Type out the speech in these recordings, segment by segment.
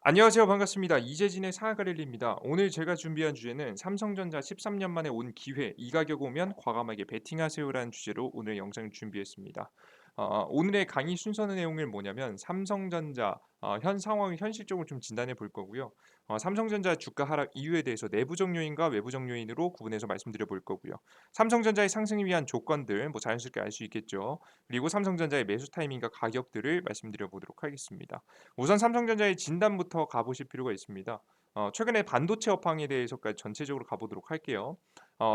안녕하세요. 반갑습니다. 이재진의 사과릴리입니다. 오늘 제가 준비한 주제는 삼성전자 13년 만에 온 기회, 이 가격 오면 과감하게 베팅하세요라는 주제로 오늘 영상을 준비했습니다. 오늘의 강의 순서의 내용을 뭐냐면 삼성전자 현 상황을 현실적으로 좀 진단해 볼 거고요. 삼성전자 주가 하락 이유에 대해서 내부적 요인과 외부적 요인으로 구분해서 말씀드려 볼 거고요. 삼성전자의 상승을 위한 조건들 뭐 자연스럽게 알 수 있겠죠. 그리고 삼성전자의 매수 타이밍과 가격들을 말씀드려 보도록 하겠습니다. 우선 삼성전자의 진단부터 가보실 필요가 있습니다. 최근에 반도체 업황에 대해서까지 전체적으로 가보도록 할게요.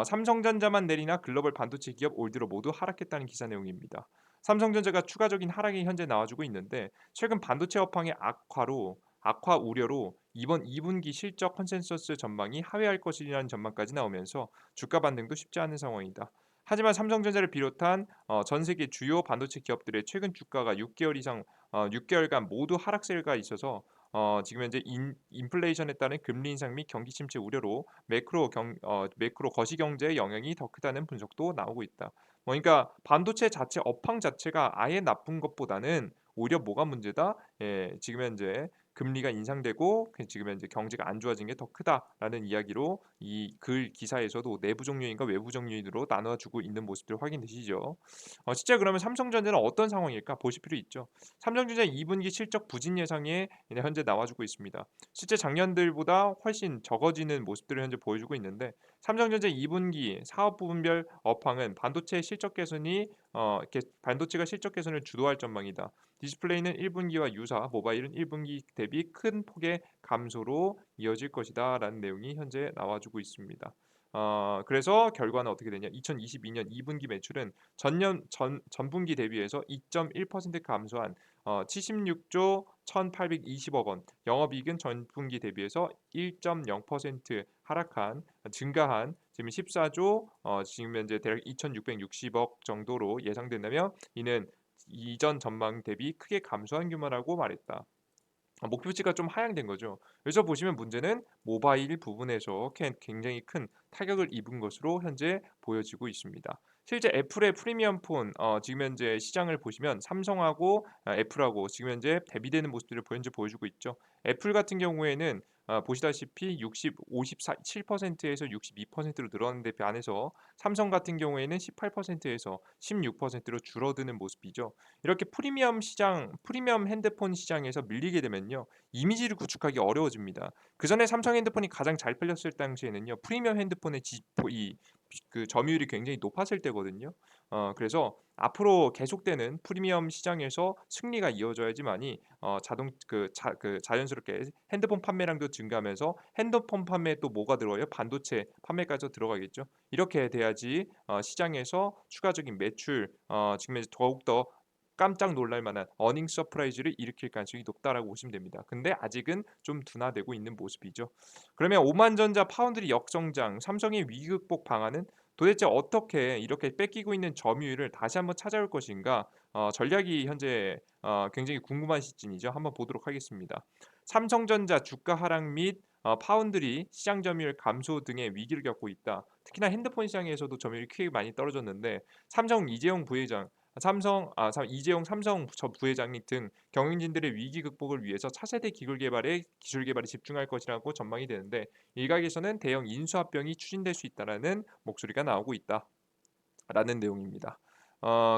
삼성전자만 내리나 글로벌 반도체 기업 올 들어 모두 하락했다는 기사 내용입니다. 삼성전자가 추가적인 하락이 현재 나와주고 있는데 최근 반도체 업황의 악화 우려로 이번 2분기 실적 컨센서스 전망이 하회할 것이라는 전망까지 나오면서 주가 반등도 쉽지 않은 상황이다. 하지만 삼성전자를 비롯한 전 세계 주요 반도체 기업들의 최근 주가가 6개월 이상 6개월간 모두 하락세가 있어서 지금 현재 인플레이션에 따른 금리 인상 및 경기 침체 우려로 매크로 거시 경제의 영향이 더 크다는 분석도 나오고 있다. 그러니까 반도체 자체 업황 자체가 아예 나쁜 것보다는 오히려 뭐가 문제다? 예, 지금 현재 금리가 인상되고 지금 현재 경제가 안 좋아진 게 더 크다라는 이야기로 이 글 기사에서도 내부적 요인과 외부적 요인으로 나눠주고 있는 모습들 확인되시죠? 실제 그러면 삼성전자는 어떤 상황일까 보실 필요 있죠. 삼성전자 2분기 실적 부진 예상에 현재 나와주고 있습니다. 실제 작년들보다 훨씬 적어지는 모습들을 현재 보여주고 있는데 삼성전자 2분기 사업 부분별 업황은 반도체가 실적 개선을 주도할 전망이다. 디스플레이는 1분기와 유사, 모바일은 1분기 대비 큰 폭의 감소로 이어질 것이다라는 내용이 현재 나와주고 있습니다. 그래서 결과는 어떻게 되냐? 2022년 2분기 매출은 전분기 대비해서 2.1% 감소한 76조 1,820억 원, 영업이익은 전분기 대비해서 1.0% 증가한 지금 14조 지금 현재 대략 2,660억 정도로 예상된다며 이는 이전 전망 대비 크게 감소한 규모라고 말했다. 목표치가 좀 하향된 거죠. 여기서 보시면 문제는 모바일 부분에서 굉장히 큰 타격을 입은 것으로 현재 보여지고 있습니다. 실제 애플의 프리미엄 폰 지금 현재 시장을 보시면 삼성하고 애플하고 지금 현재 대비되는 모습들을 현재 보여주고 있죠. 애플 같은 경우에는 보시다시피 7%에서 62%로 늘었는데 반해서 삼성 같은 경우에는 18%에서 16%로 줄어드는 모습이죠. 이렇게 프리미엄 핸드폰 시장에서 밀리게 되면요. 이미지를 구축하기 어려워집니다. 그전에 삼성 핸드폰이 가장 잘 팔렸을 당시에는요. 프리미엄 핸드폰의 점유율이 굉장히 높았을 때거든요. 그래서 앞으로 계속되는 프리미엄 시장에서 승리가 이어져야지만이 자연스럽게 핸드폰 판매량도 증가하면서 핸드폰 판매에 또 뭐가 들어가요? 반도체 판매까지 들어가겠죠. 이렇게 돼야지 시장에서 추가적인 매출 지금 더욱더 깜짝 놀랄 만한 어닝 서프라이즈를 일으킬 가능성이 높다라고 보시면 됩니다. 근데 아직은 좀 둔화되고 있는 모습이죠. 그러면 오만전자 파운드리 역성장, 삼성의 위기 극복 방안은 도대체 어떻게 이렇게 뺏기고 있는 점유율을 다시 한번 찾아올 것인가? 전략이 현재 굉장히 궁금한 시즌이죠. 한번 보도록 하겠습니다. 삼성전자 주가 하락 및 파운드리 시장 점유율 감소 등의 위기를 겪고 있다. 특히나 핸드폰 시장에서도 점유율이 크게 많이 떨어졌는데 삼성 이재용 부회장 이재용 삼성 전 부회장이 등 경영진들의 위기 극복을 위해서 차세대 기술 개발에 집중할 것이라고 전망이 되는데 일각에서는 대형 인수합병이 추진될 수 있다라는 목소리가 나오고 있다라는 내용입니다.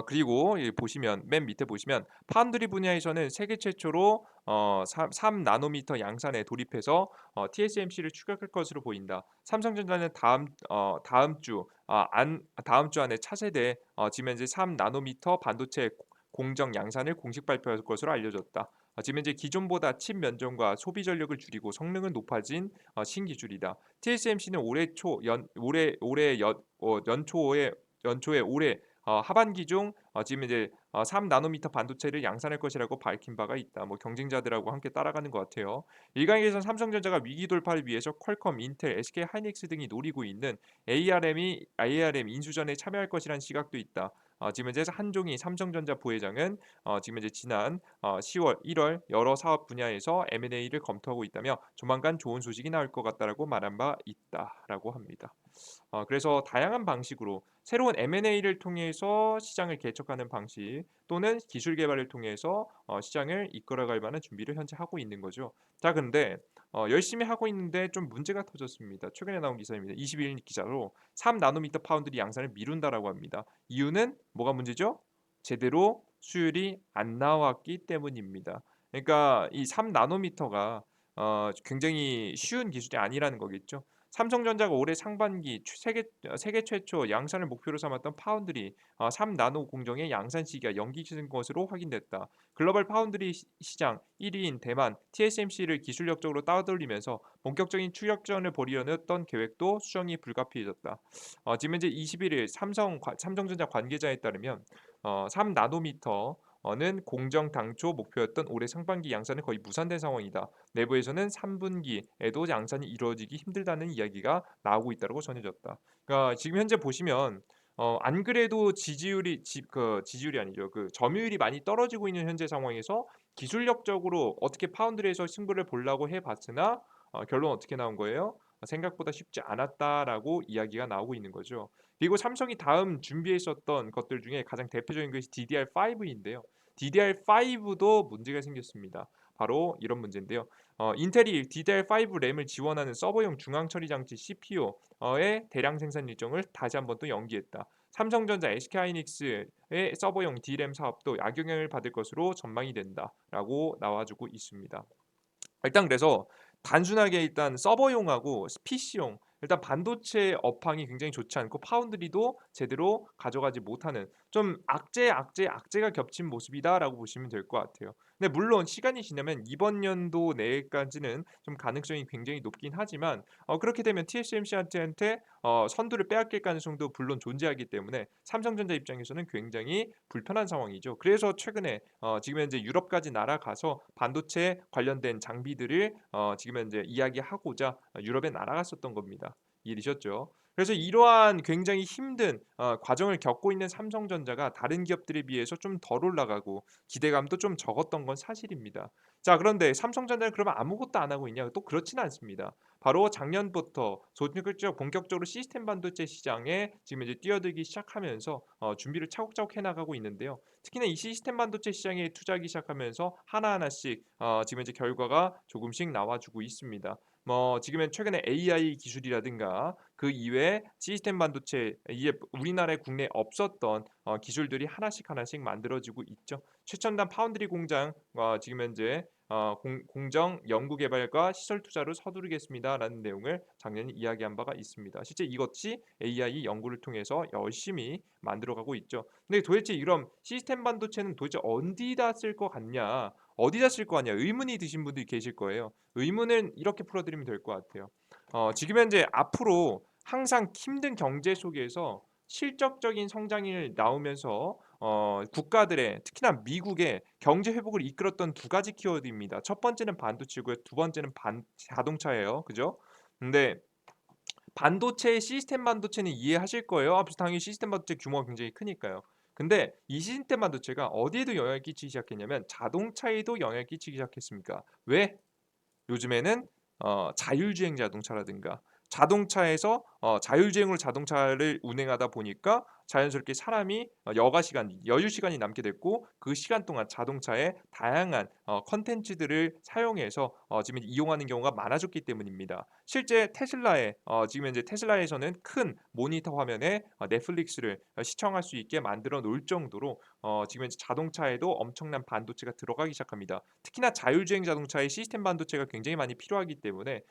그리고 보시면 맨 밑에 보시면 파운드리 분야에서는 세계 최초로 3나노미터 양산에 돌입해서 TSMC를 추격할 것으로 보인다. 삼성전자는 다음 주 안에 차세대 지금 현재 3나노미터 반도체 공정 양산을 공식 발표할 것으로 알려졌다. 지금 현재 기존보다 칩 면적과 소비 전력을 줄이고 성능은 높아진 신기술이다. TSMC는 연초에 올해 하반기 중 지금 이제 3나노미터 반도체를 양산할 것이라고 밝힌 바가 있다. 뭐 경쟁자들하고 함께 따라가는 것 같아요. 일각에선 삼성전자가 위기 돌파를 위해서 퀄컴, 인텔, SK 하이닉스 등이 노리고 있는 ARM 인수전에 참여할 것이라는 시각도 있다. 지금 현재 한종희 삼성전자 부회장은 지금 이제 지난 10월, 1월 여러 사업 분야에서 M&A를 검토하고 있다며 조만간 좋은 소식이 나올 것 같다라고 말한 바 있다라고 합니다. 그래서 다양한 방식으로 새로운 M&A를 통해서 시장을 개척하는 방식 또는 기술 개발을 통해서 시장을 이끌어갈 만한 준비를 현재 하고 있는 거죠. 자, 근데 열심히 하고 있는데 좀 문제가 터졌습니다. 최근에 나온 기사입니다. 21일 기자로 3나노미터 파운드리 양산을 미룬다라고 합니다. 이유는 뭐가 문제죠? 제대로 수율이 안 나왔기 때문입니다. 그러니까 이 3나노미터가 굉장히 쉬운 기술이 아니라는 거겠죠. 삼성전자가 올해 상반기 세계 최초 양산을 목표로 삼았던 파운드리 3나노 공정의 양산 시기가 연기된 것으로 확인됐다. 글로벌 파운드리 시장 1위인 대만 TSMC를 기술력적으로 따돌리면서 본격적인 추격전을 벌이려는 했던 계획도 수정이 불가피해졌다. 지금 현재 21일 삼성전자 관계자에 따르면 3나노미터 는 공정 당초 목표였던 올해 상반기 양산은 거의 무산된 상황이다. 내부에서는 3분기에도 양산이 이루어지기 힘들다는 이야기가 나오고 있다고 전해졌다. 그러니까 지금 현재 보시면 안 그래도 지지율이 아니죠. 그 점유율이 많이 떨어지고 있는 현재 상황에서 기술력적으로 어떻게 파운드리에서 승부를 보려고 해봤으나 결론 어떻게 나온 거예요? 생각보다 쉽지 않았다라고 이야기가 나오고 있는 거죠. 그리고 삼성이 다음 준비했었던 것들 중에 가장 대표적인 것이 DDR5인데요. DDR5도 문제가 생겼습니다. 바로 이런 문제인데요. 인텔이 DDR5 램을 지원하는 서버용 중앙 처리 장치 CPU의 대량 생산 일정을 다시 한번 또 연기했다. 삼성전자, SK하이닉스의 서버용 D램 사업도 악영향을 받을 것으로 전망이 된다라고 나와주고 있습니다. 일단 그래서 단순하게 일단 서버용하고 PC용 일단 반도체 업황이 굉장히 좋지 않고 파운드리도 제대로 가져가지 못하는 좀 악재가 겹친 모습이다라고 보시면 될 것 같아요. 근데 물론 시간이 지나면 이번 연도 내까지는 좀 가능성이 굉장히 높긴 하지만 그렇게 되면 TSMC한테 선두를 빼앗길 가능성도 물론 존재하기 때문에 삼성전자 입장에서는 굉장히 불편한 상황이죠. 그래서 최근에 지금 현재 유럽까지 날아가서 반도체 관련된 장비들을 지금 현재 이야기하고자 유럽에 날아갔었던 겁니다. 이해되셨죠? 그래서 이러한 굉장히 힘든 과정을 겪고 있는 삼성전자가 다른 기업들에 비해서 좀 덜 올라가고 기대감도 좀 적었던 건 사실입니다. 자, 그런데 삼성전자는 그러면 아무것도 안 하고 있냐? 또 그렇지는 않습니다. 바로 작년부터 본격적으로 시스템 반도체 시장에 지금 이제 뛰어들기 시작하면서 준비를 차곡차곡 해나가고 있는데요. 특히나 이 시스템 반도체 시장에 투자하기 시작하면서 하나하나씩 지금 이제 결과가 조금씩 나와주고 있습니다. 뭐 지금은 최근에 AI 기술이라든가 그 이외에 시스템 반도체 이게 우리나라에 국내에 없었던 기술들이 하나씩 만들어지고 있죠. 최첨단 파운드리 공장 지금 현재 공정 연구 개발과 시설 투자로 서두르겠습니다라는 내용을 작년에 이야기한 바가 있습니다. 실제 이것이 AI 연구를 통해서 열심히 만들어가고 있죠. 근데 도대체 이런 시스템 반도체는 도대체 어디다 쓸 것 같냐? 어디다 쓸 거 같냐? 의문이 드신 분들이 계실 거예요. 의문은 이렇게 풀어드리면 될 것 같아요. 지금 현재 앞으로 항상 힘든 경제 속에서 실적적인 성장이 나오면서 국가들의 특히나 미국의 경제 회복을 이끌었던 두 가지 키워드입니다. 첫 번째는 반도체고요. 두 번째는 자동차예요. 그죠? 근데 반도체 시스템 반도체는 이해하실 거예요. 당연히 시스템 반도체 규모가 굉장히 크니까요. 근데 이 시스템 반도체가 어디에도 영향을 끼치기 시작했냐면 자동차에도 영향을 끼치기 시작했습니까? 왜? 요즘에는 자율주행 자동차라든가 자동차에서 자율주행으로 자동차를 운행하다 보니까 자연스럽게 사람이 여가 시간, 여유 시간이 남게 됐고 그 시간 동안 자동차의 다양한 컨텐츠들을 사용해서 지금 이용하는 경우가 많아졌기 때문입니다. 실제 지금 현재 테슬라에서는 큰 모니터 화면에 넷플릭스를 시청할 수 있게 만들어 놓을 정도로 지금 현재 자동차에도 엄청난 반도체가 들어가기 시작합니다. 특히나 자율주행 자동차의 시스템 반도체가 굉장히 많이 필요하기 때문에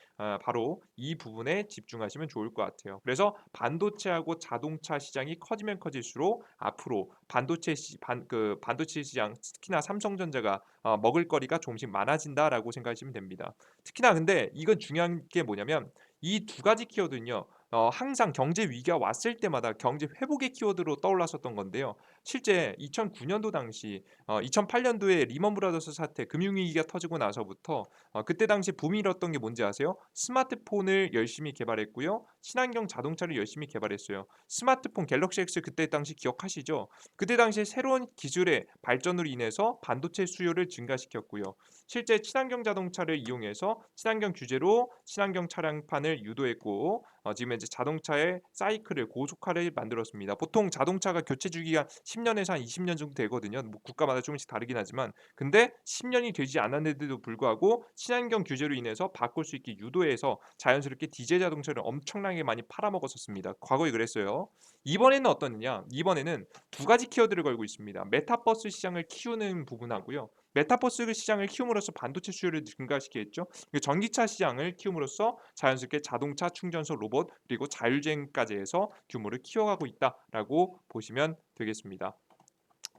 바로 이 부분에 집중하시면 좋을 것 같아요. 그래서 반도체하고 자동차 시장이 커지면 커질수록 앞으로 반도체 시장 특히나 삼성전자가 먹을거리가 조금씩 많아진다라고 생각하시면 됩니다. 특히나 근데 이건 중요한 게 뭐냐면 이 두 가지 키워드는요. 항상 경제 위기가 왔을 때마다 경제 회복의 키워드로 떠올랐었던 건데요. 실제 2009년도 당시 2008년도에 리먼 브라더스 사태 금융위기가 터지고 나서부터 그때 당시 붐이 일었던 게 뭔지 아세요? 스마트폰을 열심히 개발했고요. 친환경 자동차를 열심히 개발했어요. 스마트폰 갤럭시 X 그때 당시 기억하시죠? 그때 당시에 새로운 기술의 발전으로 인해서 반도체 수요를 증가시켰고요. 실제 친환경 자동차를 이용해서 친환경 규제로 친환경 차량판을 유도했고 지금 이제 자동차의 사이클을 고속화를 만들었습니다. 보통 자동차가 교체 주기가 10년에서 한 20년 정도 되거든요. 뭐 국가마다 조금씩 다르긴 하지만 근데 10년이 되지 않았는데도 불구하고 친환경 규제로 인해서 바꿀 수 있게 유도해서 자연스럽게 디젤 자동차를 엄청나게 많이 팔아먹었었습니다. 과거에 그랬어요. 이번에는 어떠느냐? 이번에는 두 가지 키워드를 걸고 있습니다. 메타버스 시장을 키우는 부분하고요. 메타버스 시장을 키움으로써 반도체 수요를 증가시키겠죠. 전기차 시장을 키움으로써 자연스럽게 자동차 충전소 로봇 그리고 자율주행까지 해서 규모를 키워가고 있다라고 보시면 되겠습니다.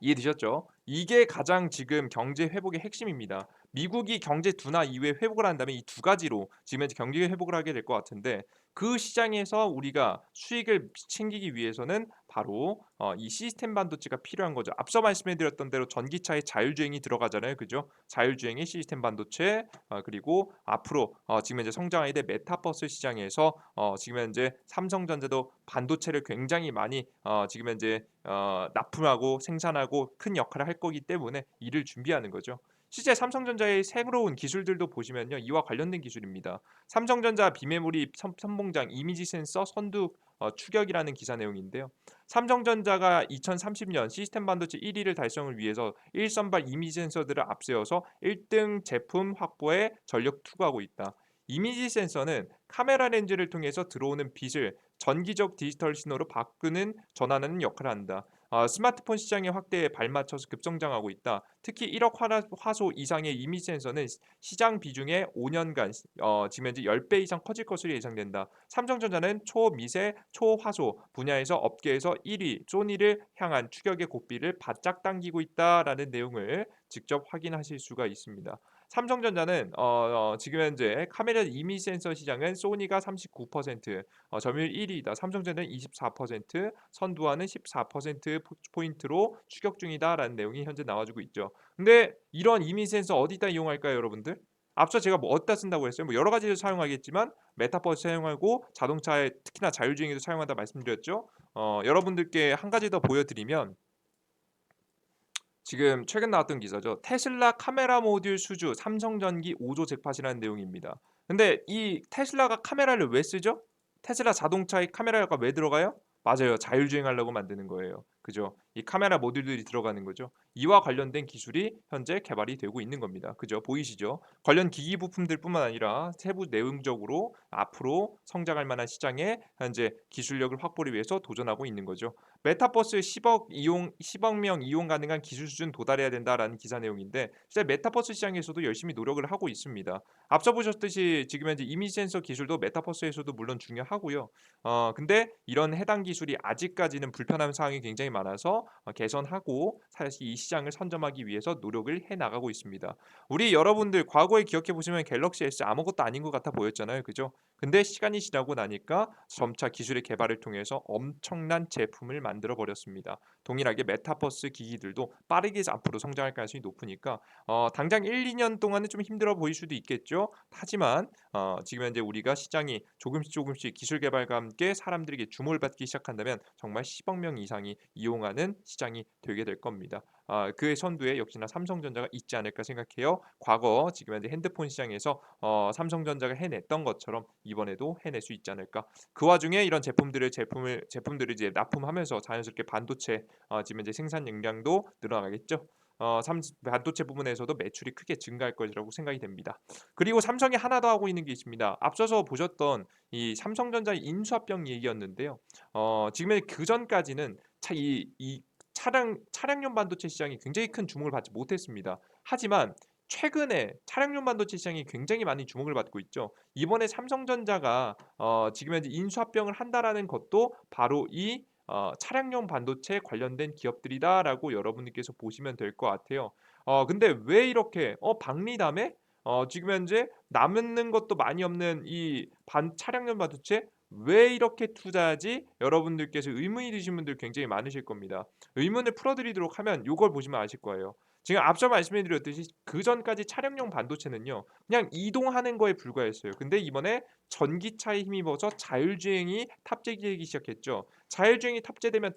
이해되셨죠? 이게 가장 지금 경제 회복의 핵심입니다. 미국이 경제 둔화 이후에 회복을 한다면 이 두 가지로 지금 현재 경기 회복을 하게 될 것 같은데 그 시장에서 우리가 수익을 챙기기 위해서는 바로 이 시스템 반도체가 필요한 거죠. 앞서 말씀해드렸던 대로 전기차에 자율주행이 들어가잖아요, 그죠? 자율주행의 시스템 반도체 그리고 앞으로 지금 현재 성장하게 될 메타버스 시장에서 지금 현재 삼성전자도 반도체를 굉장히 많이 지금 현재 납품하고 생산하고 큰 역할을 할 거기 때문에 이를 준비하는 거죠. 실제 삼성전자의 새로운 기술들도 보시면요. 이와 관련된 기술입니다. 삼성전자 비메모리 선봉장 이미지 센서 선두 추격이라는 기사 내용인데요. 삼성전자가 2030년 시스템 반도체 1위를 달성을 위해서 일선발 이미지 센서들을 앞세워서 1등 제품 확보에 전력 투구하고 있다. 이미지 센서는 카메라 렌즈를 통해서 들어오는 빛을 전기적 디지털 신호로 바꾸는 전환하는 역할을 한다. 스마트폰 시장의 확대에 발맞춰서 급성장하고 있다. 특히 1억 화소 이상의 이미지 센서는 시장 비중의 5년간 지금 현재 10배 이상 커질 것으로 예상된다. 삼성전자는 초미세, 초화소 분야에서 업계에서 1위, 소니를 향한 추격의 고삐를 바짝 당기고 있다라는 내용을 직접 확인하실 수가 있습니다. 삼성전자는 지금 현재 카메라 이미지 센서 시장은 소니가 39%, 점유율 1위이다. 삼성전자는 24%, 선두와는 14% 포인트로 추격 중이다라는 내용이 현재 나와주고 있죠. 근데 이런 이미지 센서 어디다 이용할까요, 여러분들? 앞서 제가 뭐 어디다 쓴다고 했어요? 뭐 여러 가지로 사용하겠지만 메타버스 사용하고 자동차에 특히나 자율주행에도 사용한다 말씀드렸죠. 여러분들께 한 가지 더 보여드리면 지금 최근 나왔던 기사죠. 테슬라 카메라 모듈 수주 삼성전기 5조 잭팟이라는 내용입니다. 근데 이 테슬라가 카메라를 왜 쓰죠? 테슬라 자동차에 카메라가 왜 들어가요? 맞아요. 자율주행하려고 만드는 거예요. 그죠? 이 카메라 모듈들이 들어가는 거죠. 이와 관련된 기술이 현재 개발이 되고 있는 겁니다. 그죠? 보이시죠? 관련 기기 부품들뿐만 아니라 세부 내용적으로 앞으로 성장할 만한 시장에 현재 기술력을 확보를 위해서 도전하고 있는 거죠. 메타버스 10억 명 이용 가능한 기술 수준 도달해야 된다라는 기사 내용인데 실제 메타버스 시장에서도 열심히 노력을 하고 있습니다. 앞서 보셨듯이 지금 현재 이미지 센서 기술도 메타버스에서도 물론 중요하고요. 근데 이런 해당 기술이 아직까지는 불편한 사항이 굉장히 많아서 개선하고 사실 이 시장을 선점하기 위해서 노력을 해 나가고 있습니다. 우리 여러분들 과거에 기억해 보시면 갤럭시 S 아무것도 아닌 것 같아 보였잖아요. 그죠? 근데 시간이 지나고 나니까 점차 기술의 개발을 통해서 엄청난 제품을 만들어 버렸습니다. 동일하게 메타버스 기기들도 빠르게 앞으로 성장할 가능성이 높으니까 당장 1-2년 동안은 좀 힘들어 보일 수도 있겠죠. 하지만 지금 현재 우리가 시장이 조금씩 기술 개발과 함께 사람들에게 주목을 받기 시작한다면 정말 10억 명 이상이 이용하는 시장이 되게 될 겁니다. 그의 선두에 역시나 삼성전자가 있지 않을까 생각해요. 과거 지금 현재 핸드폰 시장에서 삼성전자가 해냈던 것처럼 이번에도 해낼 수 있지 않을까. 그 와중에 이런 제품들을 이제 납품하면서 자연스럽게 반도체 지금 이제 생산 역량도 늘어나겠죠. 반도체 부분에서도 매출이 크게 증가할 것이라고 생각이 됩니다. 그리고 삼성이 하나 더 하고 있는 게 있습니다. 앞서서 보셨던 이 삼성전자의 인수합병 얘기였는데요. 지금 그 전까지는 이 차량용 반도체 시장이 굉장히 큰 주목을 받지 못했습니다. 하지만 최근에 차량용 반도체 시장이 굉장히 많이 주목을 받고 있죠. 이번에 삼성전자가 지금 현재 인수합병을 한다라는 것도 바로 이 차량용 반도체 관련된 기업들이다라고 여러분들께서 보시면 될 것 같아요. 근데 왜 이렇게 박리담에 지금 현재 남는 것도 많이 없는 이 차량용 반도체 왜 이렇게 투자하지? 여러분들께서 의문이 드신 분들 굉장히 많으실 겁니다. 의문을 풀어드리도록 하면 요걸 보시면 아실 거예요. 지금 앞서 말씀해 드렸듯이 그전까지 차량용 반도체는요. 그냥 이동하는 거에 불과했어요. 근데 이번에 전기차에 힘입어서 자율주행이 탑재되기 시작했죠. 자율주행이 탑재되면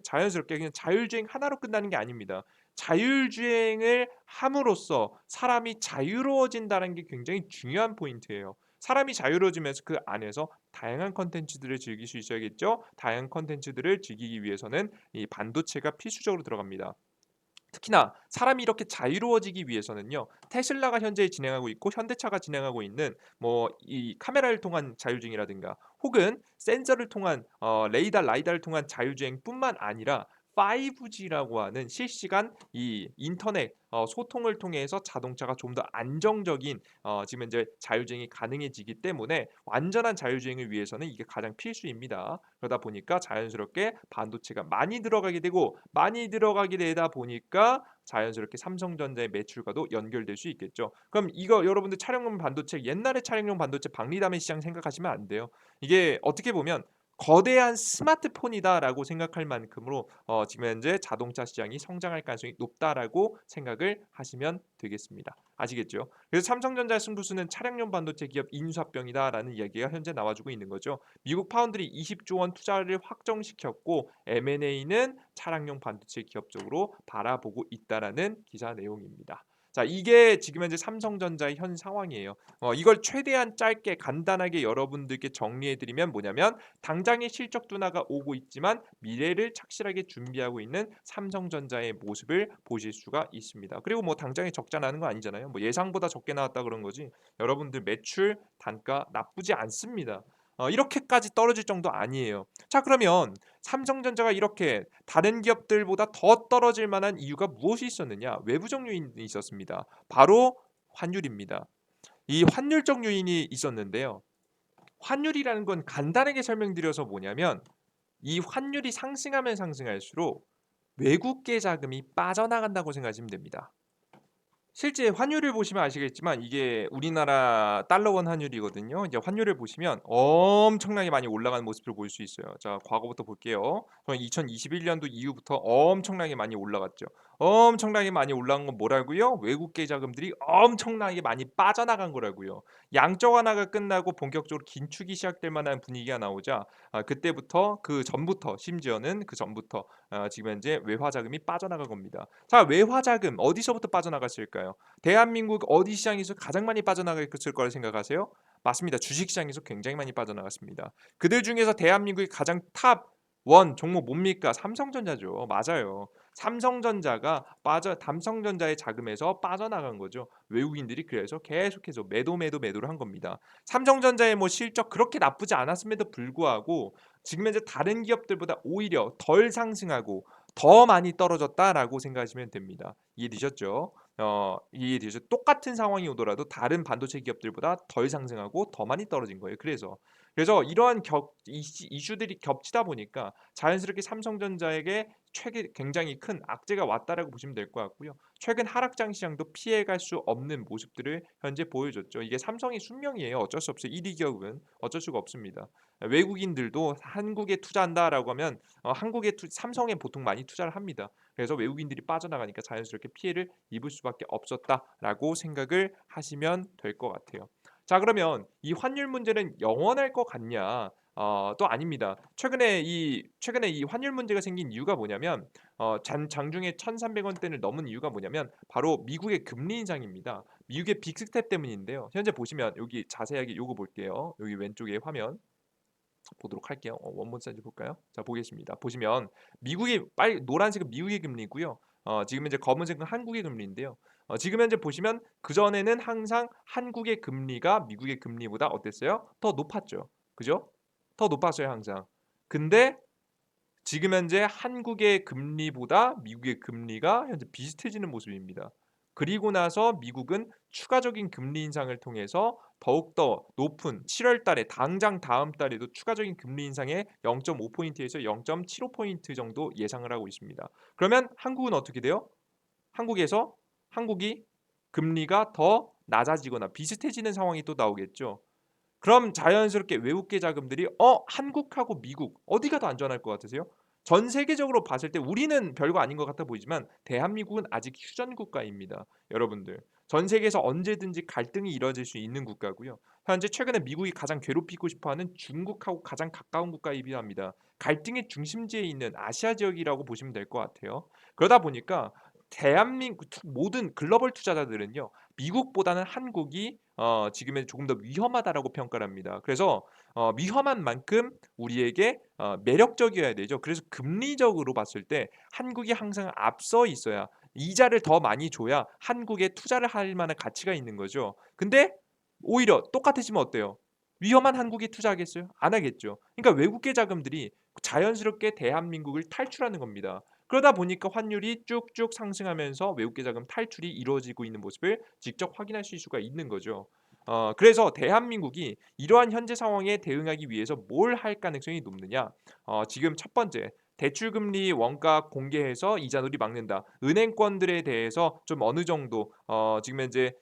자연스럽게 그냥 자율주행 하나로 끝나는 게 아닙니다. 자율주행을 함으로써 사람이 자유로워진다는 게 굉장히 중요한 포인트예요. 사람이 자유로워지면서 그 안에서 다양한 콘텐츠들을 즐길 수 있어야겠죠. 다양한 콘텐츠들을 즐기기 위해서는 이 반도체가 필수적으로 들어갑니다. 특히나 사람이 이렇게 자유로워지기 위해서는요. 테슬라가 현재 진행하고 있고 현대차가 진행하고 있는 뭐 이 카메라를 통한 자율주행이라든가 혹은 센서를 통한 라이다를 통한 자율주행뿐만 아니라 5G라고 하는 실시간 이 인터넷 소통을 통해서 자동차가 좀 더 안정적인 지금 이제 자율주행이 가능해지기 때문에 완전한 자율주행을 위해서는 이게 가장 필수입니다. 그러다 보니까 자연스럽게 반도체가 많이 들어가게 되고 많이 들어가게 되다 보니까 자연스럽게 삼성전자의 매출과도 연결될 수 있겠죠. 그럼 이거 여러분들 차량용 반도체 옛날의 차량용 반도체 박리담의 시장 생각하시면 안 돼요. 이게 어떻게 보면 거대한 스마트폰이다라고 생각할 만큼으로 지금 현재 자동차 시장이 성장할 가능성이 높다라고 생각을 하시면 되겠습니다. 아시겠죠? 그래서 삼성전자의 승부수는 차량용 반도체 기업 인수합병이다라는 이야기가 현재 나와주고 있는 거죠. 미국 파운드리 20조 원 투자를 확정시켰고 M&A는 차량용 반도체 기업 쪽으로 바라보고 있다라는 기사 내용입니다. 자, 이게 지금 현재 삼성전자의 현 상황이에요. 이걸 최대한 짧게 간단하게 여러분들께 정리해 드리면 뭐냐면 당장의 실적 둔화가 오고 있지만 미래를 착실하게 준비하고 있는 삼성전자의 모습을 보실 수가 있습니다. 그리고 뭐 당장에 적자 나는 거 아니잖아요. 뭐 예상보다 적게 나왔다 그런 거지. 여러분들 매출 단가 나쁘지 않습니다. 이렇게까지 떨어질 정도 아니에요. 자, 그러면 삼성전자가 이렇게 다른 기업들보다 더 떨어질 만한 이유가 무엇이 있었느냐? 외부적 요인이 있었습니다. 바로 환율입니다. 이 환율적 요인이 있었는데요. 환율이라는 건 간단하게 설명드려서 뭐냐면 이 환율이 상승하면 상승할수록 외국계 자금이 빠져나간다고 생각하시면 됩니다. 실제 환율을 보시면 아시겠지만 이게 우리나라 달러원 환율이거든요. 이제 환율을 보시면 엄청나게 많이 올라가는 모습을 볼 수 있어요. 자, 과거부터 볼게요. 2021년도 이후부터 엄청나게 많이 올라갔죠. 엄청나게 많이 올라간 건 뭐라고요? 외국계 자금들이 엄청나게 많이 빠져나간 거라고요. 양적 완화가 끝나고 본격적으로 긴축이 시작될 만한 분위기가 나오자 그때부터 그 전부터 심지어는 그 전부터 지금 현재 외화 자금이 빠져나간 겁니다. 자, 외화 자금 어디서부터 빠져나갔을까요? 대한민국 어디 시장에서 가장 많이 빠져나갔을 거라 생각하세요? 맞습니다. 주식 시장에서 굉장히 많이 빠져나갔습니다. 그들 중에서 대한민국의 가장 탑 원 종목 뭡니까? 삼성전자죠. 맞아요. 삼성전자의 자금에서 빠져나간 거죠. 외국인들이 그래서 계속해서 매도를 한 겁니다. 삼성전자의 뭐 실적 그렇게 나쁘지 않았음에도 불구하고 지금 현재 다른 기업들보다 오히려 덜 상승하고 더 많이 떨어졌다라고 생각하시면 됩니다. 이해되셨죠? 이해되죠? 똑같은 상황이 오더라도 다른 반도체 기업들보다 덜 상승하고 더 많이 떨어진 거예요. 그래서 이러한 이슈들이 겹치다 보니까 자연스럽게 삼성전자에게 최근 굉장히 큰 악재가 왔다라고 보시면 될 것 같고요. 최근 하락장 시장도 피해갈 수 없는 모습들을 현재 보여줬죠. 이게 삼성의 숙명이에요. 어쩔 수 없어요. 1위 기업은 어쩔 수가 없습니다. 외국인들도 한국에 투자한다라고 하면 삼성에 보통 많이 투자를 합니다. 그래서 외국인들이 빠져나가니까 자연스럽게 피해를 입을 수밖에 없었다라고 생각을 하시면 될 것 같아요. 자, 그러면 이 환율 문제는 영원할 것 같냐? 또 아닙니다. 최근에 이 환율 문제가 생긴 이유가 뭐냐면 장중에 1,300원대를 넘은 이유가 뭐냐면 바로 미국의 금리 인상입니다. 미국의 빅스텝 때문인데요. 현재 보시면 여기 자세하게 요거 볼게요. 여기 왼쪽에 화면 보도록 할게요. 원본 사이즈 볼까요? 자, 보겠습니다. 보시면 미국의 노란색은 미국의 금리고요. 지금 현재 검은색은 한국의 금리인데요. 지금 현재 보시면 그 전에는 항상 한국의 금리가 미국의 금리보다 어땠어요? 더 높았죠. 그죠? 더 높았어요, 항상. 근데 지금 현재 한국의 금리보다 미국의 금리가 현재 비슷해지는 모습입니다. 그리고 나서 미국은 추가적인 금리 인상을 통해서 더욱더 높은 7월 달에 당장 다음 달에도 추가적인 금리 인상의 0.5포인트에서 0.75포인트 정도 예상을 하고 있습니다. 그러면 한국은 어떻게 돼요? 한국이 금리가 더 낮아지거나 비슷해지는 상황이 또 나오겠죠. 그럼 자연스럽게 외국계 자금들이 한국하고 미국 어디가 더 안전할 것 같으세요? 전 세계적으로 봤을 때 우리는 별거 아닌 것 같아 보이지만 대한민국은 아직 휴전 국가입니다. 여러분들. 전 세계에서 언제든지 갈등이 이뤄질 수 있는 국가고요. 현재 최근에 미국이 가장 괴롭히고 싶어하는 중국하고 가장 가까운 국가이기도 합니다. 갈등의 중심지에 있는 아시아 지역이라고 보시면 될 것 같아요. 그러다 보니까 대한민국 모든 글로벌 투자자들은요. 미국보다는 한국이 지금은 조금 더 위험하다라고 평가를 합니다. 그래서 위험한 만큼 우리에게 매력적이어야 되죠. 그래서 금리적으로 봤을 때 한국이 항상 앞서 있어야 이자를 더 많이 줘야 한국에 투자를 할 만한 가치가 있는 거죠. 근데 오히려 똑같아지면 어때요? 위험한 한국이 투자하겠어요? 안 하겠죠. 그러니까 외국계 자금들이 자연스럽게 대한민국을 탈출하는 겁니다. 그러다 보니까 환율이 쭉쭉 상승하면서 외국계 자금 탈출이 이루어지고 있는 모습을 직접 확인하실 수가 있는 거죠. 그래서 대한민국이 이러한 현재 상황에 대응하기 위해서 뭘 할 가능성이 높느냐? 지금 첫 번째 대출 금리 원가 공개해서 이자놀이 막는다. 은행권들에 대해서 좀 어느 정도 지금 현재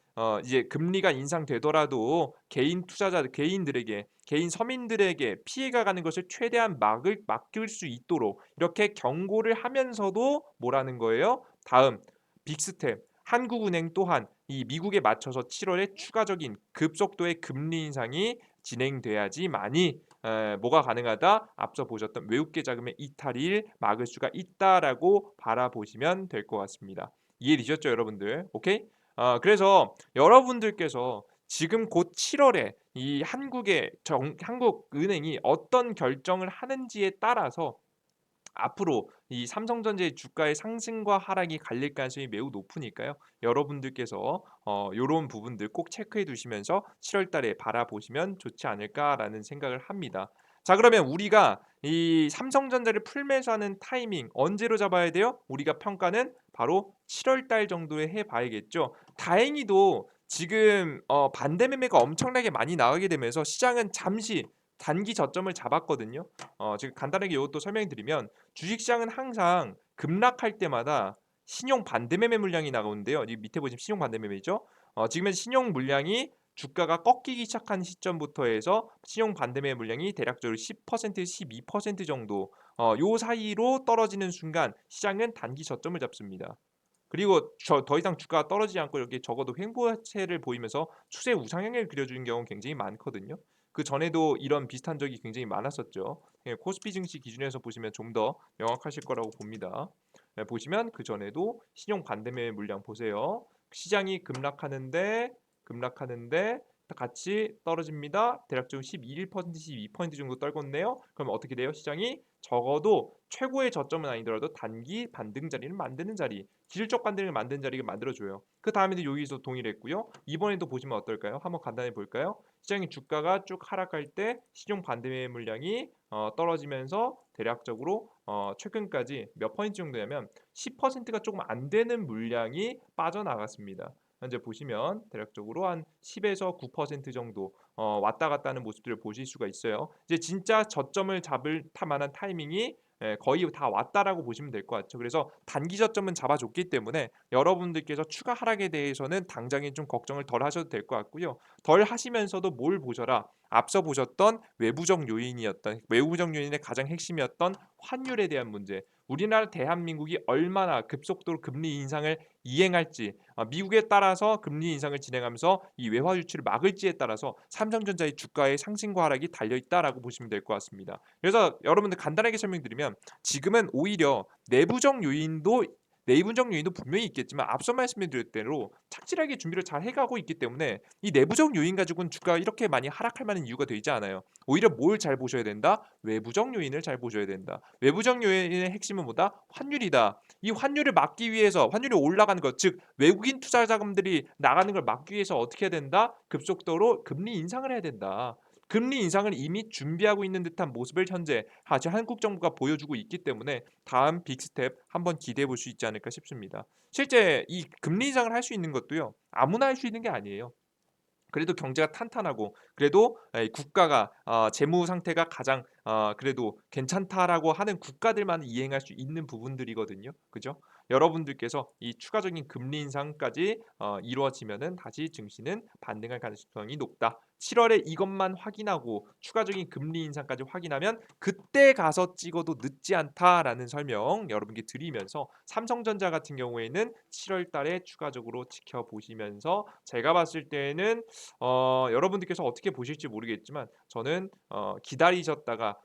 이제 금리가 인상되더라도 개인 투자자들 개인들에게 개인 서민들에게 피해가 가는 것을 최대한 막을 수 있도록 이렇게 경고를 하면서도 뭐라는 거예요? 다음 빅스텝 한국은행 또한 이 미국에 맞춰서 7월에 추가적인 급속도의 금리 인상이 진행돼야지만이 뭐가 가능하다? 앞서 보셨던 외국계 자금의 이탈을 막을 수가 있다라고 바라보시면 될 것 같습니다. 이해되셨죠, 여러분들? 오케이? 그래서 여러분들께서 지금 곧 7월에 이 한국은행이 어떤 결정을 하는지에 따라서 앞으로 이 삼성전자의 주가의 상승과 하락이 갈릴 가능성이 매우 높으니까요. 여러분들께서 요런 부분들 꼭 체크해 두시면서 7월 달에 바라보시면 좋지 않을까라는 생각을 합니다. 자, 그러면 우리가 이 삼성전자를 풀매수하는 타이밍 언제로 잡아야 돼요? 우리가 평가는 바로 7월 달 정도에 해 봐야겠죠. 다행히도 지금 반대 매매가 엄청나게 많이 나가게 되면서 시장은 잠시 단기 저점을 잡았거든요. 지금 간단하게 이것도 설명드리면 주식시장은 항상 급락할 때마다 신용 반대 매매 물량이 나오는데요. 이 밑에 보시면 신용 반대 매매죠. 지금은 신용 물량이 주가가 꺾이기 시작한 시점부터 해서 신용 반대 매매 물량이 대략적으로 10% 12% 정도 요 사이로 떨어지는 순간 시장은 단기 저점을 잡습니다. 그리고 더 이상 주가가 떨어지지 않고 이렇게 적어도 횡보세를 보이면서 추세 우상향을 그려주는 경우는 굉장히 많거든요. 그 전에도 이런 비슷한 적이 굉장히 많았었죠. 코스피 증시 기준에서 보시면 좀 더 명확하실 거라고 봅니다. 보시면 그 전에도 신용 반대매 물량 보세요. 시장이 급락하는데 같이 떨어집니다. 대략적으로 11% 12% 정도 떨궜네요. 그럼 어떻게 돼요? 시장이 적어도 최고의 저점은 아니더라도 단기 반등 자리를 만드는 자리, 기술적 반등을 만드는 자리를 만들어줘요. 그 다음에도 여기서 동일했고요. 이번에도 보시면 어떨까요? 한번 간단히 볼까요? 시장의 주가가 쭉 하락할 때 신용 반대 물량이 떨어지면서 대략적으로 최근까지 몇 퍼센트 정도냐면 10%가 조금 안 되는 물량이 빠져나갔습니다. 현재 보시면 대략적으로 한 10에서 9% 정도 왔다 갔다 하는 모습들을 보실 수가 있어요. 이제 진짜 저점을 잡을 만한 타이밍이 거의 다 왔다라고 보시면 될 것 같죠. 그래서 단기 저점은 잡아줬기 때문에 여러분들께서 추가 하락에 대해서는 당장에 좀 걱정을 덜 하셔도 될 것 같고요. 덜 하시면서도 뭘 보셔라. 앞서 보셨던 외부적 요인의 가장 핵심이었던 환율에 대한 문제. 우리나라 대한민국이 얼마나 급속도로 금리 인상을 이행할지 미국에 따라서 금리 인상을 진행하면서 이 외화 유출을 막을지에 따라서 삼성전자의 주가의 상승과 하락이 달려 있다라고 보시면 될 것 같습니다. 그래서 여러분들 간단하게 설명드리면 지금은 오히려 내부적 요인도 분명히 있겠지만 앞서 말씀드린 대로 착실하게 준비를 잘 해가고 있기 때문에 이 내부적 요인 가지고는 주가가 이렇게 많이 하락할 만한 이유가 되지 않아요. 오히려 뭘 잘 보셔야 된다? 외부적 요인을 잘 보셔야 된다. 외부적 요인의 핵심은 뭐다? 환율이다. 이 환율을 막기 위해서 환율이 올라가는 것, 즉 외국인 투자 자금들이 나가는 걸 막기 위해서 어떻게 해야 된다? 급속도로 금리 인상을 해야 된다. 금리 인상을 이미 준비하고 있는 듯한 모습을 현재 한국 정부가 보여주고 있기 때문에 다음 빅스텝 한번 기대해 볼 수 있지 않을까 싶습니다. 실제 이 금리 인상을 할 수 있는 것도요. 아무나 할 수 있는 게 아니에요. 그래도 경제가 탄탄하고 그래도 국가가 재무 상태가 가장 그래도 괜찮다라고 하는 국가들만 이행할 수 있는 부분들이거든요. 그죠? 여러분들께서 이 추가적인 금리 인상까지 이루어지면은 다시 증시는 반등할 가능성이 높다. 7월에 이것만 확인하고 추가적인 금리 인상까지 확인하면 그때 가서 찍어도 늦지 않다라는 설명 여러분께 드리면서 삼성전자 같은 경우에는 7월 달에 추가적으로 지켜보시면서 제가 봤을 때는 여러분들께서 어떻게 보실지 모르겠지만 저는 기다리셨다가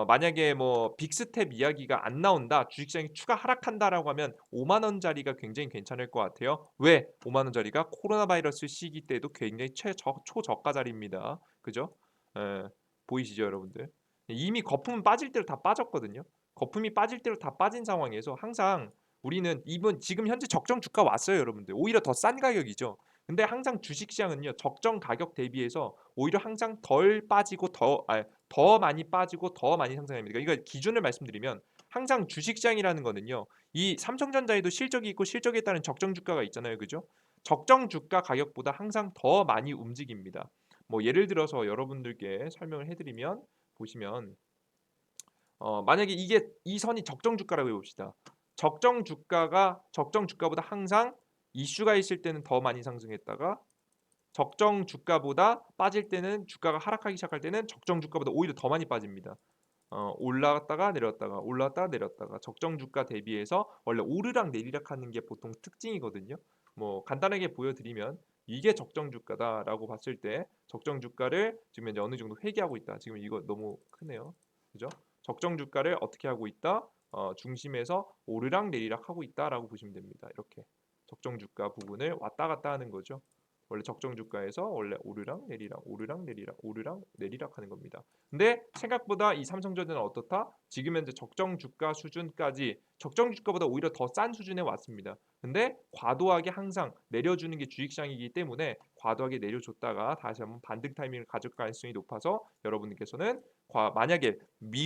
만약에 뭐 빅스텝 이야기가 안 나온다, 주식시장이 추가 하락한다라고 하면 5만 원짜리가 굉장히 괜찮을 것 같아요. 왜? 5만 원짜리가 코로나 바이러스 시기 때도 굉장히 초저가 자리입니다. 그죠? 예, 보이시죠, 여러분들? 이미 거품은 빠질 대로 다 빠졌거든요. 거품이 빠질 대로 다 빠진 상황에서 항상 우리는 이번 지금 현재 적정 주가 왔어요, 여러분들. 오히려 더 싼 가격이죠. 근데 항상 주식시장은요, 적정 가격 대비해서 오히려 항상 덜 빠지고 더 많이 빠지고 더 많이 상승합니다. 그러니까 기준을 말씀드리면 항상 주식시장이라는 거는요. 이 삼성전자에도 실적이 있고 실적에 따른 적정 주가가 있잖아요. 그죠? 적정 주가 가격보다 항상 더 많이 움직입니다. 뭐 예를 들어서 여러분들께 설명을 해드리면 보시면 만약에 이게 이 선이 적정 주가라고 해봅시다. 적정 주가가 적정 주가보다 항상 이슈가 있을 때는 더 많이 상승했다가 적정 주가보다 빠질 때는 주가가 하락하기 시작할 때는 적정 주가보다 오히려 더 많이 빠집니다. 올라갔다가 내렸다가 올랐다가 내렸다가 적정 주가 대비해서 원래 오르락 내리락 하는 게 보통 특징이거든요. 뭐 간단하게 보여드리면 이게 적정 주가다라고 봤을 때 적정 주가를 지금 이제 어느 정도 회귀하고 있다. 지금 이거 너무 크네요. 그죠? 적정 주가를 어떻게 하고 있다? 중심에서 오르락 내리락 하고 있다라고 보시면 됩니다. 이렇게 적정 주가 부분을 왔다 갔다 하는 거죠. 원래 적정 주가에서 원래 오르락 내리락 오르락 내리락 오르락 내리락 하는 겁니다. 근데 생각보다 이 삼성전자는 어떻다? 지금 현재 적정 주가 수준까지 적정 주가보다 오히려 더 싼 수준에 왔습니다. 근데 과도하게 항상 내려주는 게 주식시장이기 때문에 과도하게 내려줬다가 다시 한번 반등 타이밍을 가져갈 가능성이 높아서 여러분들께서는 만약에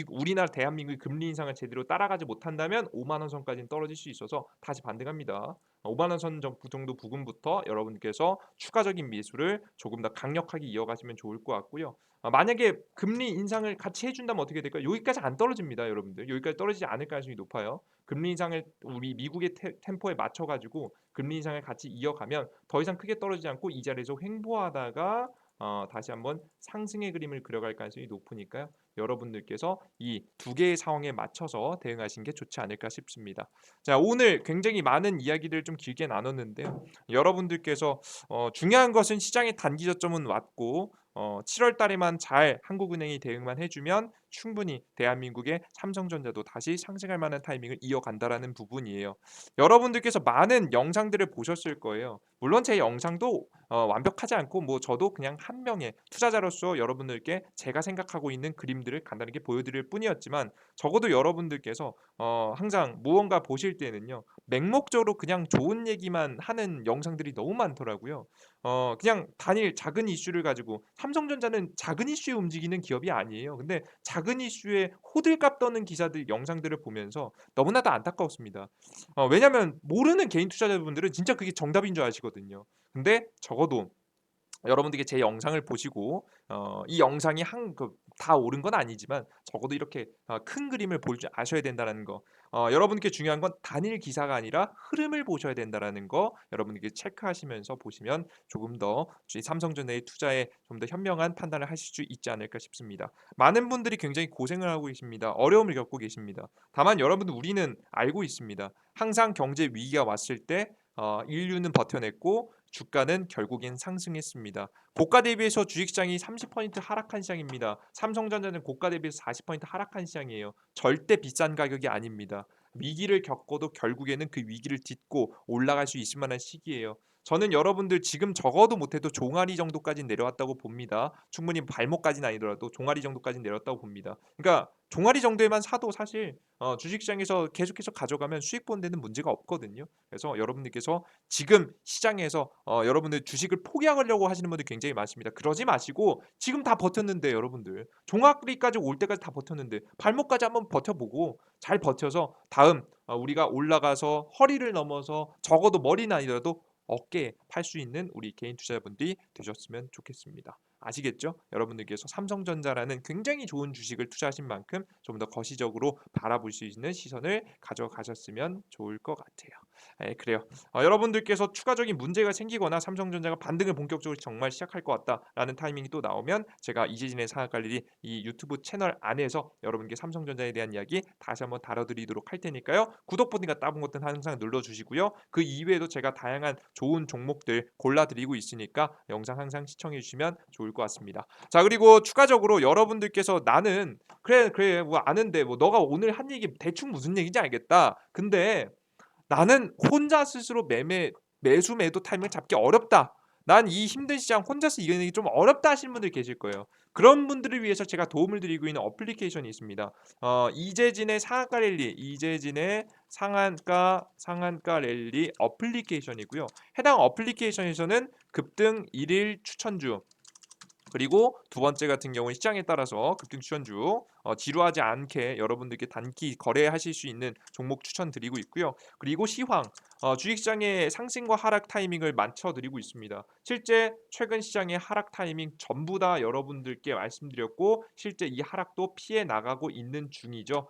우리나라 대한민국이 금리 인상을 제대로 따라가지 못한다면 5만 원 선까지는 떨어질 수 있어서 다시 반등합니다. 5만 원 선 정도 부근부터 여러분께서 추가적인 매수를 조금 더 강력하게 이어가시면 좋을 것 같고요. 만약에 금리 인상을 같이 해준다면 어떻게 될까요? 여기까지 안 떨어집니다, 여러분들. 여기까지 떨어지지 않을 가능성이 높아요. 금리 인상을 우리 미국의 템포에 맞춰가지고 금리 인상을 같이 이어가면 더 이상 크게 떨어지지 않고 이 자리에서 횡보하다가 다시 한번 상승의 그림을 그려갈 가능성이 높으니까요. 여러분들께서 이 두 개의 상황에 맞춰서 대응하시는 게 좋지 않을까 싶습니다. 자, 오늘 굉장히 많은 이야기를 좀 길게 나눴는데요. 여러분들께서 중요한 것은 시장의 단기 저점은 왔고 7월 달에만 잘 한국은행이 대응만 해주면 충분히 대한민국의 삼성전자도 다시 상승할 만한 타이밍을 이어간다라는 부분이에요. 여러분들께서 많은 영상들을 보셨을 거예요. 물론 제 영상도 완벽하지 않고 뭐 저도 그냥 한 명의 투자자로서 여러분들께 제가 생각하고 있는 그림들을 간단하게 보여드릴 뿐이었지만 적어도 여러분들께서 항상 무언가 보실 때는요. 맹목적으로 그냥 좋은 얘기만 하는 영상들이 너무 많더라고요. 그냥 단일 작은 이슈를 가지고 삼성전자는 작은 이슈에 움직이는 기업이 아니에요. 근데 작은 이슈에 호들갑 떠는 기사들 영상들을 보면서 너무나도 안타까웠습니다. 왜냐하면 모르는 개인 투자자분들은 진짜 그게 정답인 줄 아시거든요. 근데 적어도 여러분들께 제 영상을 보시고 이 영상이 다 옳은 건 아니지만 적어도 이렇게 큰 그림을 볼 줄 아셔야 된다는 거. 여러분께 중요한 건 단일 기사가 아니라 흐름을 보셔야 된다는 거 여러분들께 체크하시면서 보시면 조금 더 삼성전자의 투자에 좀 더 현명한 판단을 하실 수 있지 않을까 싶습니다. 많은 분들이 굉장히 고생을 하고 계십니다. 어려움을 겪고 계십니다. 다만 여러분들 우리는 알고 있습니다. 항상 경제 위기가 왔을 때 인류는 버텨냈고 주가는 결국엔 상승했습니다. 고가 대비해서 주식시장이 30% 하락한 시장입니다. 삼성전자는 고가 대비해서 40% 하락한 시장이에요. 절대 비싼 가격이 아닙니다. 위기를 겪어도 결국에는 그 위기를 딛고 올라갈 수 있을 만한 시기예요. 저는 여러분들 지금 적어도 못해도 종아리 정도까지 내려왔다고 봅니다. 충분히 발목까지는 아니더라도 종아리 정도까지 내렸다고 봅니다. 그러니까 종아리 정도에만 사도 사실 주식시장에서 계속해서 가져가면 수익 보는 데는 문제가 없거든요. 그래서 여러분들께서 지금 시장에서 여러분들 주식을 포기하려고 하시는 분들 굉장히 많습니다. 그러지 마시고 지금 다 버텼는데 여러분들 종아리까지 올 때까지 다 버텼는데 발목까지 한번 버텨보고 잘 버텨서 다음 우리가 올라가서 허리를 넘어서 적어도 머리는 아니더라도 어깨에 팔 수 있는 우리 개인 투자자분들이 되셨으면 좋겠습니다. 아시겠죠? 여러분들께서 삼성전자라는 굉장히 좋은 주식을 투자하신 만큼 좀 더 거시적으로 바라볼 수 있는 시선을 가져가셨으면 좋을 것 같아요. 그래요. 여러분들께서 추가적인 문제가 생기거나 삼성전자가 반등을 본격적으로 정말 시작할 것 같다라는 타이밍이 또 나오면 제가 이재진의 상한가리리 이 유튜브 채널 안에서 여러분께 삼성전자에 대한 이야기 다시 한번 다뤄드리도록 할 테니까요. 구독 버튼과 따봉 버튼 항상 눌러주시고요. 그 이외에도 제가 다양한 좋은 종목들 골라드리고 있으니까 영상 항상 시청해 주시면 좋을 것 같습니다. 자, 그리고 추가적으로 여러분들께서 나는 그래 뭐 아는데 뭐 너가 오늘 한 얘기 대충 무슨 얘기인지 알겠다. 근데 나는 혼자 스스로 매수 매도 타이밍을 잡기 어렵다. 난 이 힘든 시장 혼자서 이겨내기 좀 어렵다 하시는 분들 계실 거예요. 그런 분들을 위해서 제가 도움을 드리고 있는 어플리케이션이 있습니다. 이재진의 상한가 랠리, 이재진의 상한가 랠리 어플리케이션이고요. 해당 어플리케이션에서는 급등 1일 추천주, 그리고 두 번째 같은 경우는 시장에 따라서 급등 추천주, 지루하지 않게 여러분들께 단기 거래하실 수 있는 종목 추천드리고 있고요. 그리고 시황, 주식시장의 상승과 하락 타이밍을 맞춰드리고 있습니다. 실제 최근 시장의 하락 타이밍 전부 다 여러분들께 말씀드렸고 실제 이 하락도 피해 나가고 있는 중이죠.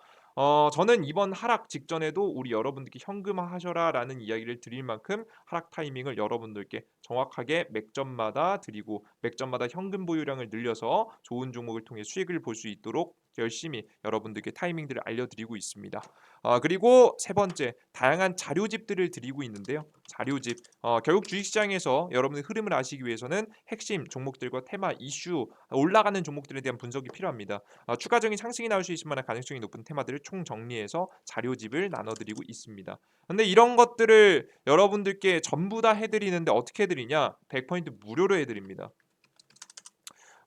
저는 이번 하락 직전에도 우리 여러분들께 현금화하셔라라는 이야기를 드릴 만큼 하락 타이밍을 여러분들께 정확하게 맥점마다 드리고 맥점마다 현금 보유량을 늘려서 좋은 종목을 통해 수익을 볼 수 있도록 열심히 여러분들께 타이밍들을 알려드리고 있습니다. 그리고 세 번째, 다양한 자료집들을 드리고 있는데요. 자료집, 결국 주식시장에서 여러분의 흐름을 아시기 위해서는 핵심 종목들과 테마, 이슈, 올라가는 종목들에 대한 분석이 필요합니다. 추가적인 상승이 나올 수 있을 만한 가능성이 높은 테마들을 총 정리해서 자료집을 나눠드리고 있습니다. 근데 이런 것들을 여러분들께 전부 다 해드리는데 어떻게 해드리냐? 100% 무료로 해드립니다.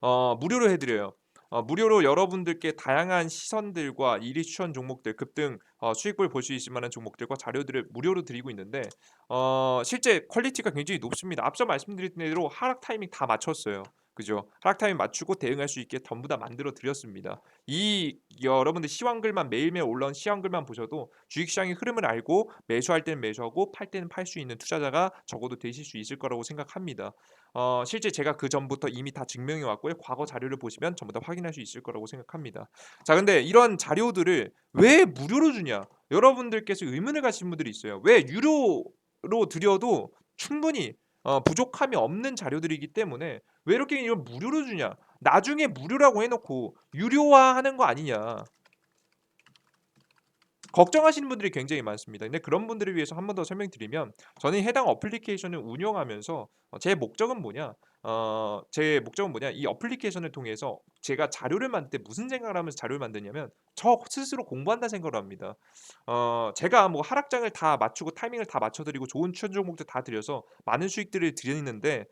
무료로 해드려요. 무료로 여러분들께 다양한 시선들과 일위 추천 종목들, 급등 수익을 볼 수 있을 만한 종목들과 자료들을 무료로 드리고 있는데 실제 퀄리티가 굉장히 높습니다. 앞서 말씀드린 대로 하락 타이밍 다 맞췄어요. 그죠? 하락 타이밍 맞추고 대응할 수 있게 전부 다 만들어 드렸습니다. 이 여러분들 시황글만 매일매일 올라온 시황글만 보셔도 주식시장의 흐름을 알고 매수할 때는 매수하고 팔 때는 팔 수 있는 투자자가 적어도 되실 수 있을 거라고 생각합니다. 실제 제가 그전부터 이미 다 증명해 왔고요. 과거 자료를 보시면 전부 다 확인할 수 있을 거라고 생각합니다. 자, 근데 이런 자료들을 왜 무료로 주냐? 여러분들께서 의문을 가지신 분들이 있어요. 왜 유료로 드려도 충분히 부족함이 없는 자료들이기 때문에 왜 이렇게 이걸 무료로 주냐? 나중에 무료라고 해놓고 유료화하는 거 아니냐? 걱정하시는 분들이 굉장히 많습니다. 근데 그런 분들을 위해서 한 번 더 설명드리면 저는 해당 어플리케이션을 운영하면서 제 목적은 뭐냐? 이 어플리케이션을 통해서 제가 자료를 만들 때 무슨 생각을 하면서 자료를 만드냐면 저 스스로 공부한다 생각을 합니다. 제가 뭐 하락장을 다 맞추고 타이밍을 다 맞춰 드리고 좋은 추천 종목들 다 드려서 많은 수익들을 드리는데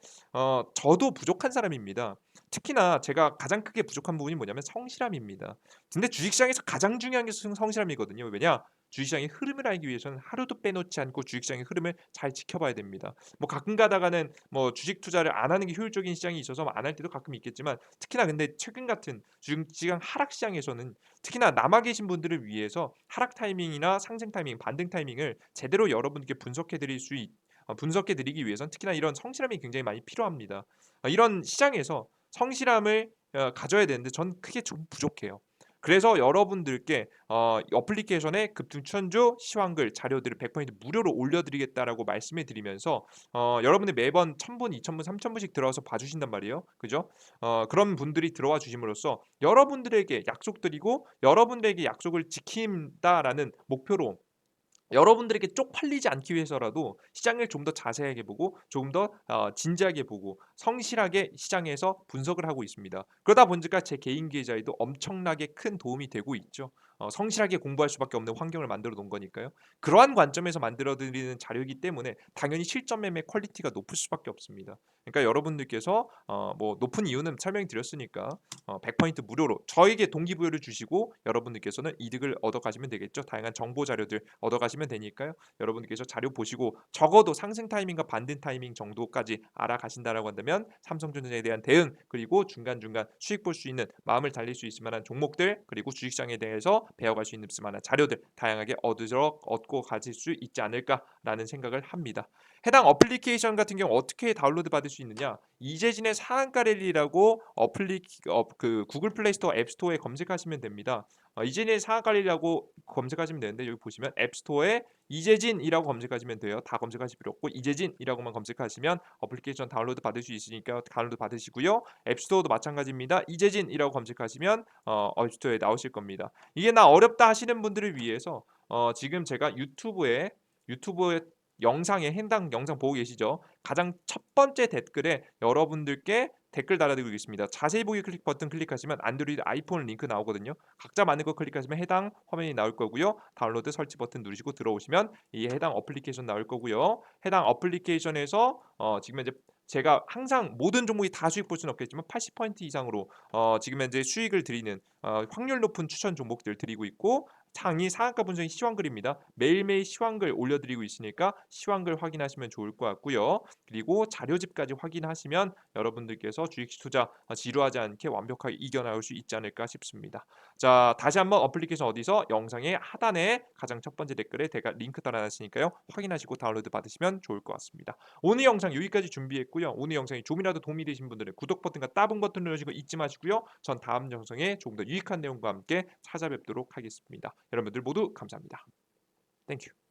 저도 부족한 사람입니다. 특히나 제가 가장 크게 부족한 부분이 뭐냐면 성실함입니다. 근데 주식시장에서 가장 중요한 게 성실함이거든요. 왜냐? 주식시장의 흐름을 알기 위해서는 하루도 빼놓지 않고 주식시장의 흐름을 잘 지켜봐야 됩니다. 뭐 가끔 가다가는 뭐 주식 투자를 안 하는 게 효율적인 시장이 있어서 안 할 때도 가끔 있겠지만 특히나 근데 최근 같은 주식시장 하락 시장에서는 특히나 남아 계신 분들을 위해서 하락 타이밍이나 상승 타이밍, 반등 타이밍을 제대로 여러분께 분석해 드리기 위해서는 특히나 이런 성실함이 굉장히 많이 필요합니다. 이런 시장에서 성실함을 가져야 되는데 전 크게 좀 부족해요. 그래서 여러분들께 어플리케이션에 급등 추천주, 시황글 자료들을 100% 무료로 올려드리겠다라고 말씀해 드리면서 여러분들 매번 1,000분, 2,000분, 3,000분씩 들어와서 봐주신단 말이에요. 그죠? 그런 분들이 들어와 주심으로써 여러분들에게 약속드리고 여러분들에게 약속을 지킨다라는 목표로 여러분들에게 쪽팔리지 않기 위해서라도 시장을 좀 더 자세하게 보고 조금 더 진지하게 보고 성실하게 시장에서 분석을 하고 있습니다. 그러다 보니까 제 개인 계좌에도 엄청나게 큰 도움이 되고 있죠. 성실하게 공부할 수밖에 없는 환경을 만들어 놓은 거니까요. 그러한 관점에서 만들어 드리는 자료이기 때문에 당연히 실전 매매 퀄리티가 높을 수밖에 없습니다. 그러니까 여러분들께서 뭐 높은 이유는 설명이 드렸으니까 100% 무료로 저에게 동기부여를 주시고 여러분들께서는 이득을 얻어 가시면 되겠죠. 다양한 정보 자료들 얻어 가시면 되니까요. 여러분들께서 자료 보시고 적어도 상승 타이밍과 반등 타이밍 정도까지 알아가신다라고 한다면 삼성전자에 대한 대응 그리고 중간중간 수익 볼 수 있는 마음을 달릴 수 있을 만한 종목들 그리고 주식시장에 대해서 배워갈 수 있는 만한 자료들 다양하게 얻고 가실 수 있지 않을까라는 생각을 합니다. 해당 어플리케이션 같은 경우 어떻게 다운로드 받을 수 있느냐? 이재진의 상한가 랠리라고 그 구글 플레이 스토어 앱 스토어에 검색하시면 됩니다. 이재진의 상한가 랠리라고 검색하시면 되는데 여기 보시면 앱 스토어에 이재진이라고 검색하시면 돼요. 다 검색하실 필요 없고 이재진이라고만 검색하시면 어플리케이션 다운로드 받을 수 있으니까 다운로드 받으시고요. 앱 스토어도 마찬가지입니다. 이재진이라고 검색하시면 앱 스토어에 나오실 겁니다. 이게 나 어렵다 하시는 분들을 위해서 지금 제가 유튜브에 영상에 해당 영상 보고 계시죠? 가장 첫 번째 댓글에 여러분들께 댓글 달아드리고 있습니다. 자세히 보기 클릭 버튼 클릭하시면 안드로이드 아이폰 링크 나오거든요. 각자 맞는 거 클릭하시면 해당 화면이 나올 거고요. 다운로드 설치 버튼 누르시고 들어오시면 이 해당 어플리케이션 나올 거고요. 해당 어플리케이션에서 지금 이제 제가 항상 모든 종목이 다 수익 볼 수는 없겠지만 80% 이상으로 지금 현재 수익을 드리는 확률 높은 추천 종목들 드리고 있고 장이 상한가 분석이 시황글입니다. 매일매일 시황글 올려드리고 있으니까 시황글 확인하시면 좋을 것 같고요. 그리고 자료집까지 확인하시면 여러분들께서 주식 투자 지루하지 않게 완벽하게 이겨나올 수 있지 않을까 싶습니다. 자, 다시 한번 어플리케이션 어디서 영상의 하단에 가장 첫 번째 댓글에 제가 링크 달아놨으니까요. 확인하시고 다운로드 받으시면 좋을 것 같습니다. 오늘 영상 여기까지 준비했고요. 오늘 영상이 좀이라도 도움이 되신 분들은 구독 버튼과 따봉 버튼 누르시고 잊지 마시고요. 전 다음 영상에 조금 더 유익한 내용과 함께 찾아뵙도록 하겠습니다. 여러분들 모두 감사합니다. 땡큐.